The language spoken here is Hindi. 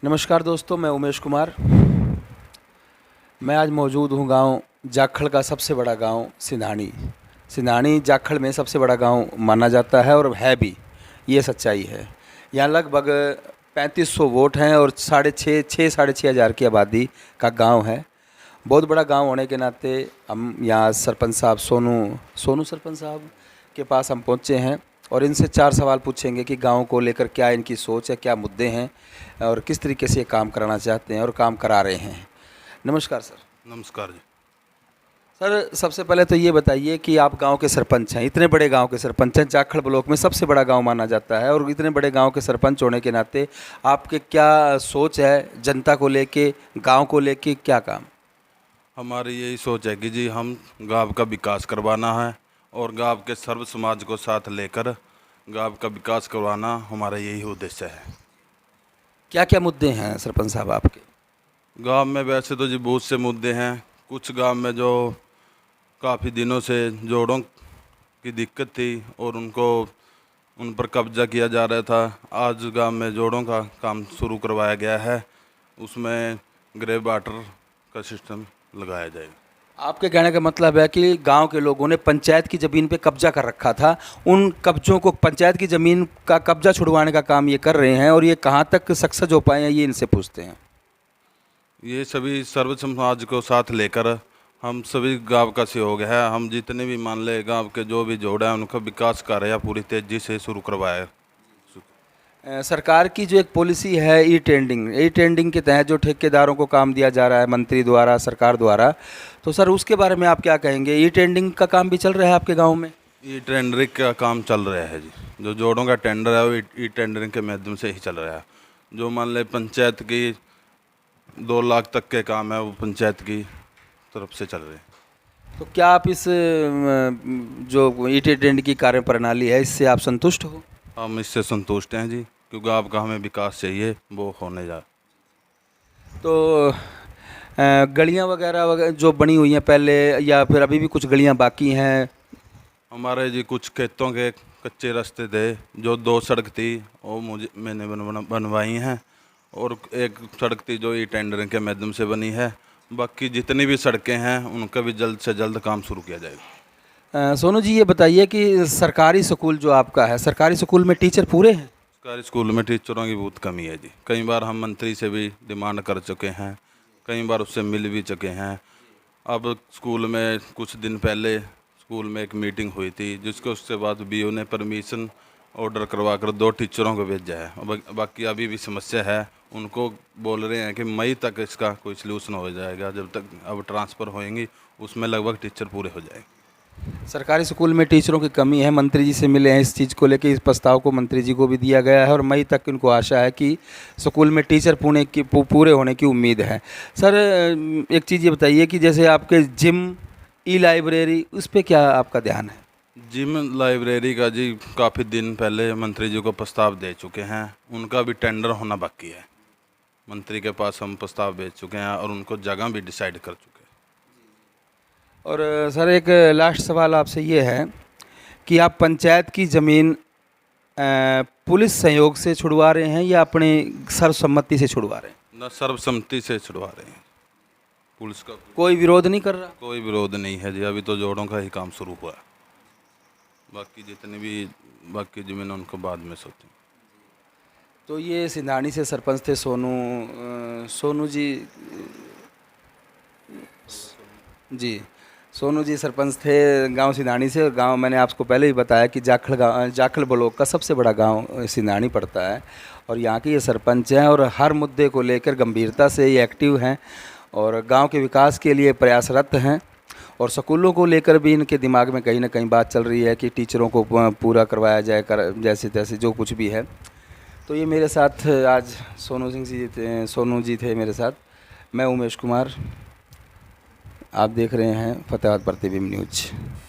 नमस्कार दोस्तों, मैं उमेश कुमार। मैं आज मौजूद हूँ गांव जाखड़ का सबसे बड़ा गांव सिंधानी। सिंधानी जाखड़ में सबसे बड़ा गांव माना जाता है और है भी, ये सच्चाई है। यहाँ लगभग 3500 वोट हैं और साढ़े छः हज़ार की आबादी का गांव है। बहुत बड़ा गांव होने के नाते हम यहाँ सरपंच साहब सोनू सरपंच साहब के पास हम पहुँचे हैं और इनसे 4 सवाल पूछेंगे कि गांव को लेकर क्या इनकी सोच है, क्या मुद्दे हैं और किस तरीके से ये काम कराना चाहते हैं और काम करा रहे हैं। नमस्कार सर। नमस्कार जी। सर, सबसे पहले तो ये बताइए कि आप गांव के सरपंच हैं, इतने बड़े गांव के सरपंच हैं, जाखड़ ब्लॉक में सबसे बड़ा गांव माना जाता है, और इतने बड़े गांव के सरपंच होने के नाते आपके क्या सोच है जनता को लेके, गांव को लेके, क्या काम? हमारी यही सोच है कि जी हम गांव का विकास करवाना है और गांव के सर्व समाज को साथ लेकर गांव का विकास करवाना हमारा यही उद्देश्य है। क्या क्या मुद्दे हैं सरपंच साहब आपके? गांव में वैसे तो जी बहुत से मुद्दे हैं। कुछ गांव में जो काफ़ी दिनों से जोड़ों की दिक्कत थी और उन पर कब्जा किया जा रहा था। आज गांव में जोड़ों का काम शुरू करवाया गया है, उसमें ग्रे वाटर का सिस्टम लगाया जाएगा। आपके कहने का मतलब है कि गांव के लोगों ने पंचायत की ज़मीन पे कब्जा कर रखा था, उन कब्जों को, पंचायत की ज़मीन का कब्जा छुड़वाने का काम ये कर रहे हैं, और ये कहाँ तक सक्सेस हो पाए हैं ये इनसे पूछते हैं। ये सभी सर्व समाज को साथ लेकर हम सभी गांव का सहयोग है। हम जितने भी मान ले गांव के जो भी जोड़ हैं उनका विकास कार्य पूरी तेजी से शुरू करवाया। सरकार की जो एक पॉलिसी है ई टेंडिंग के तहत जो ठेकेदारों को काम दिया जा रहा है मंत्री द्वारा, सरकार द्वारा, तो सर उसके बारे में आप क्या कहेंगे? ई टेंडिंग का काम भी चल रहा है आपके गांव में? ई टेंडरिंग का काम चल रहा है जी। जो जोड़ों का टेंडर है वो ई टेंडरिंग के माध्यम से ही चल रहा है। जो मान ले पंचायत की 2 लाख तक के काम है वो पंचायत की तरफ से चल रहे हैं। तो क्या आप इस जो ई टेंडिंग की कार्य प्रणाली है इससे आप संतुष्ट हो? हम इससे संतुष्ट हैं जी, क्योंकि आपका हमें विकास चाहिए, वो होने जा। तो गलियां वगैरह जो बनी हुई हैं पहले, या फिर अभी भी कुछ गलियां बाकी हैं? हमारे जी कुछ खेतों के कच्चे रास्ते थे, जो 2 सड़क थी वो मैंने बनवाई हैं, और एक सड़क थी जो ई टेंडरिंग के माध्यम से बनी है। बाकी जितनी भी सड़कें हैं उनका भी जल्द से जल्द काम शुरू किया जाएगा। सोनू जी, ये बताइए कि सरकारी स्कूल जो आपका है, सरकारी स्कूल में टीचर पूरे हैं? सरकारी स्कूल में टीचरों की बहुत कमी है जी। कई बार हम मंत्री से भी डिमांड कर चुके हैं, कई बार उससे मिल भी चुके हैं। अब स्कूल में कुछ दिन पहले स्कूल में एक मीटिंग हुई थी, जिसको उसके बाद बीओ ने परमिशन ऑर्डर करवा कर 2 टीचरों को भेजा है। बाकी अभी भी समस्या है, उनको बोल रहे हैं कि मई तक इसका कोई सलूशन हो जाएगा। जब तक अब ट्रांसफ़र होएंगी उसमें लगभग टीचर पूरे हो जाएंगे। सरकारी स्कूल में टीचरों की कमी है, मंत्री जी से मिले हैं इस चीज़ को लेकर, इस प्रस्ताव को मंत्री जी को भी दिया गया है और मई तक इनको आशा है कि स्कूल में टीचर पूरे होने की उम्मीद है। सर, एक चीज़ ये बताइए कि जैसे आपके जिम, ई लाइब्रेरी, उस पर क्या आपका ध्यान है? जिम लाइब्रेरी का जी काफ़ी दिन पहले मंत्री जी को प्रस्ताव दे चुके हैं, उनका भी टेंडर होना बाकी है। मंत्री के पास हम प्रस्ताव भेज चुके हैं और उनको जगह भी डिसाइड कर चुके हैं। और सर, एक लास्ट सवाल आपसे ये है कि आप पंचायत की ज़मीन पुलिस सहयोग से छुड़वा रहे हैं या अपने सर्वसम्मति से छुड़वा रहे हैं? न, सर्वसम्मति से छुड़वा रहे हैं। पुलिस का कोई विरोध नहीं कर रहा? कोई विरोध नहीं है जी। अभी तो जोड़ों का ही काम शुरू हुआ है, बाकी जितनी भी बाकी ज़मीन उनको बाद में सोचें। तो ये सिंधानी से सरपंच थे सोनू जी सोनू जी सरपंच थे गांव सिंधानी से। और गांव, मैंने आपको पहले ही बताया कि जाखड़ ब्लॉक का सबसे बड़ा गांव सिंधानी पड़ता है, और यहाँ के ये सरपंच हैं और हर मुद्दे को लेकर गंभीरता से ये एक्टिव हैं और गांव के विकास के लिए प्रयासरत हैं। और स्कूलों को लेकर भी इनके दिमाग में कहीं ना कहीं बात चल रही है कि टीचरों को पूरा करवाया जाए, जैसे तैसे जो कुछ भी है। तो ये मेरे साथ आज सोनू जी थे मेरे साथ। मैं उमेश कुमार, आप देख रहे हैं फतेहाबाद प्रतिबिंब न्यूज।